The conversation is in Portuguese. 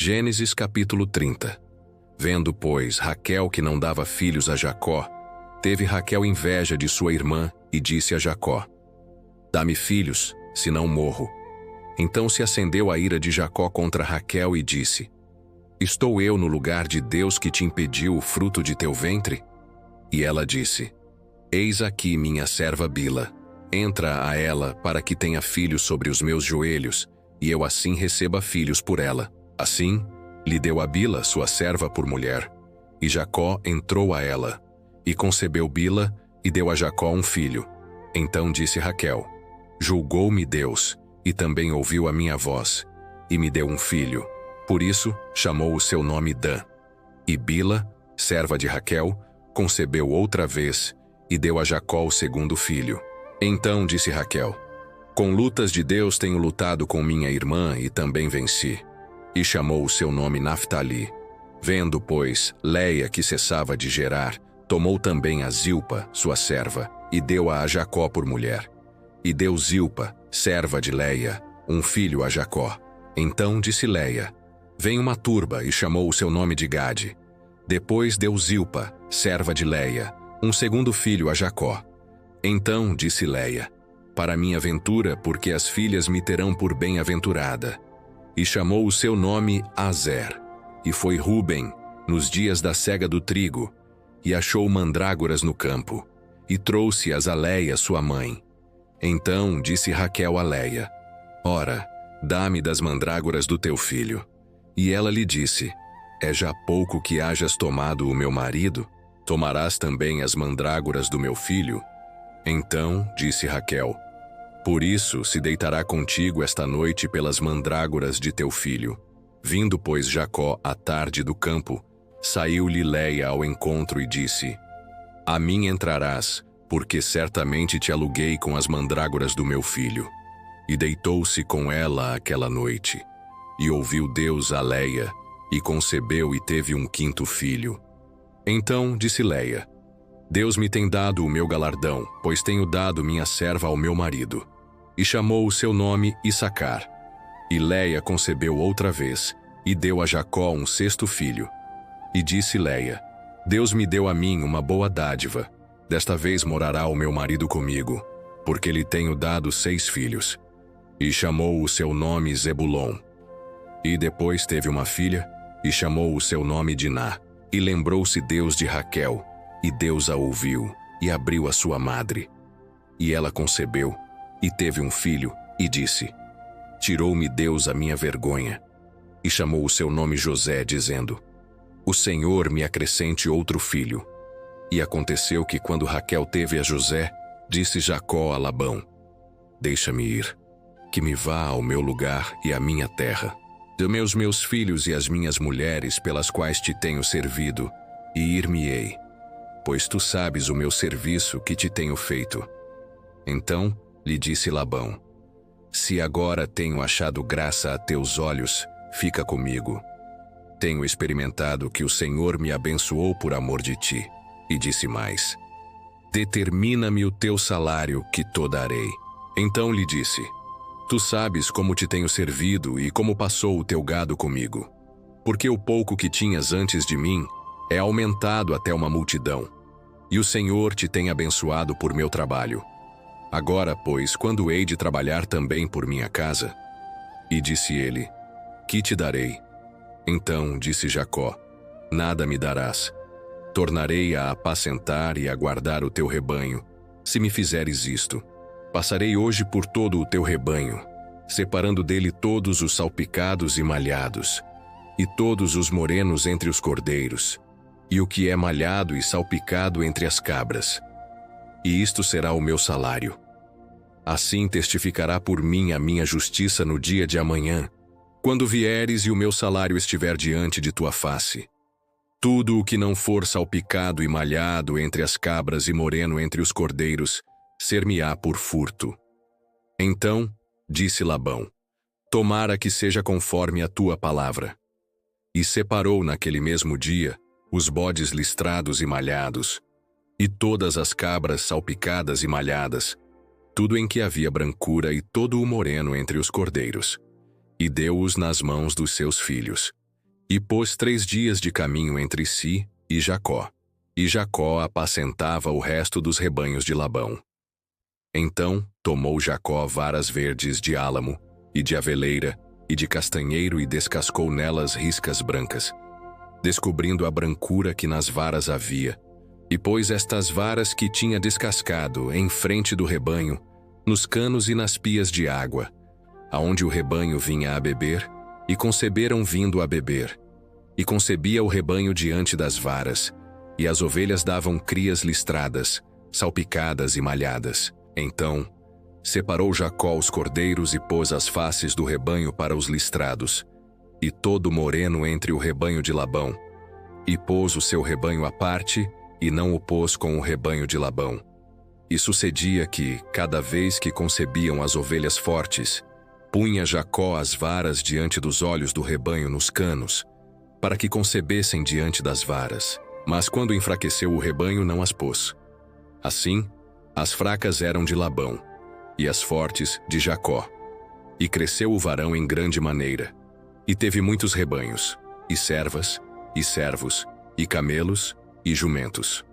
Gênesis capítulo 30. Vendo, pois, Raquel que não dava filhos a Jacó, teve Raquel inveja de sua irmã e disse a Jacó: Dá-me filhos, senão morro. Então se acendeu a ira de Jacó contra Raquel e disse: Estou eu no lugar de Deus que te impediu o fruto de teu ventre? E ela disse: Eis aqui minha serva Bila. Entra a ela para que tenha filhos sobre os meus joelhos, e eu assim receba filhos por ela. Assim, lhe deu a Bila, sua serva, por mulher. E Jacó entrou a ela, e concebeu Bila, e deu a Jacó um filho. Então disse Raquel: Julgou-me Deus, e também ouviu a minha voz, e me deu um filho. Por isso, chamou o seu nome Dan. E Bila, serva de Raquel, concebeu outra vez, e deu a Jacó o segundo filho. Então disse Raquel: Com lutas de Deus tenho lutado com minha irmã, e também venci. E chamou o seu nome Naftali. Vendo, pois, Leia que cessava de gerar, tomou também a Zilpa, sua serva, e deu-a a Jacó por mulher. E deu Zilpa, serva de Leia, um filho a Jacó. Então disse Leia: Vem uma turba, e chamou o seu nome de Gade. Depois deu Zilpa, serva de Leia, um segundo filho a Jacó. Então disse Leia: Para minha ventura, porque as filhas me terão por bem-aventurada. E chamou o seu nome Azer. E foi Ruben, nos dias da cega do trigo, e achou mandrágoras no campo, e trouxe-as a Leia, sua mãe. Então disse Raquel a Leia: Ora, dá-me das mandrágoras do teu filho. E ela lhe disse: É já pouco que hajas tomado o meu marido? Tomarás também as mandrágoras do meu filho? Então disse Raquel: Por isso se deitará contigo esta noite pelas mandrágoras de teu filho. Vindo, pois, Jacó à tarde do campo, saiu-lhe Leia ao encontro e disse: A mim entrarás, porque certamente te aluguei com as mandrágoras do meu filho. E deitou-se com ela aquela noite. E ouviu Deus a Leia, e concebeu e teve um quinto filho. Então disse Leia: Deus me tem dado o meu galardão, pois tenho dado minha serva ao meu marido. E chamou o seu nome Issacar. E Leia concebeu outra vez, e deu a Jacó um sexto filho. E disse Leia: Deus me deu a mim uma boa dádiva. Desta vez morará o meu marido comigo, porque lhe tenho dado 6 filhos. E chamou o seu nome Zebulon. E depois teve uma filha, e chamou o seu nome Diná. E lembrou-se Deus de Raquel, e Deus a ouviu, e abriu a sua madre. E ela concebeu, e teve um filho, e disse: Tirou-me Deus a minha vergonha. E chamou o seu nome José, dizendo: O Senhor me acrescente outro filho. E aconteceu que quando Raquel teve a José, disse Jacó a Labão: Deixa-me ir, que me vá ao meu lugar e à minha terra. Dê-me os meus filhos e as minhas mulheres pelas quais te tenho servido, e ir-me-ei, pois tu sabes o meu serviço que te tenho feito. Então lhe disse Labão: Se agora tenho achado graça a teus olhos, fica comigo. Tenho experimentado que o Senhor me abençoou por amor de ti. E disse mais: Determina-me o teu salário, que te darei. Então lhe disse: Tu sabes como te tenho servido e como passou o teu gado comigo. Porque o pouco que tinhas antes de mim é aumentado até uma multidão. E o Senhor te tem abençoado por meu trabalho. Agora, pois, quando hei de trabalhar também por minha casa? E disse ele: Que te darei? Então disse Jacó: Nada me darás. Tornarei a apacentar e a guardar o teu rebanho, se me fizeres isto. Passarei hoje por todo o teu rebanho, separando dele todos os salpicados e malhados, e todos os morenos entre os cordeiros, e o que é malhado e salpicado entre as cabras. E isto será o meu salário. Assim testificará por mim a minha justiça no dia de amanhã, quando vieres e o meu salário estiver diante de tua face. Tudo o que não for salpicado e malhado entre as cabras e moreno entre os cordeiros, ser-me-á por furto. Então disse Labão: Tomara que seja conforme a tua palavra. E separou naquele mesmo dia os bodes listrados e malhados, e todas as cabras salpicadas e malhadas, tudo em que havia brancura e todo o moreno entre os cordeiros, e deu-os nas mãos dos seus filhos. E pôs 3 dias de caminho entre si e Jacó. E Jacó apacentava o resto dos rebanhos de Labão. Então tomou Jacó varas verdes de álamo, e de aveleira, e de castanheiro, e descascou nelas riscas brancas, descobrindo a brancura que nas varas havia, e pôs estas varas que tinha descascado em frente do rebanho, nos canos e nas pias de água, aonde o rebanho vinha a beber, e conceberam vindo a beber. E concebia o rebanho diante das varas, e as ovelhas davam crias listradas, salpicadas e malhadas. Então separou Jacó os cordeiros e pôs as faces do rebanho para os listrados, e todo moreno entre o rebanho de Labão, e pôs o seu rebanho à parte, e não o pôs com o rebanho de Labão. E sucedia que, cada vez que concebiam as ovelhas fortes, punha Jacó as varas diante dos olhos do rebanho nos canos, para que concebessem diante das varas. Mas quando enfraqueceu o rebanho, não as pôs. Assim, as fracas eram de Labão, e as fortes de Jacó. E cresceu o varão em grande maneira, e teve muitos rebanhos, e servas, e servos, e camelos, e jumentos.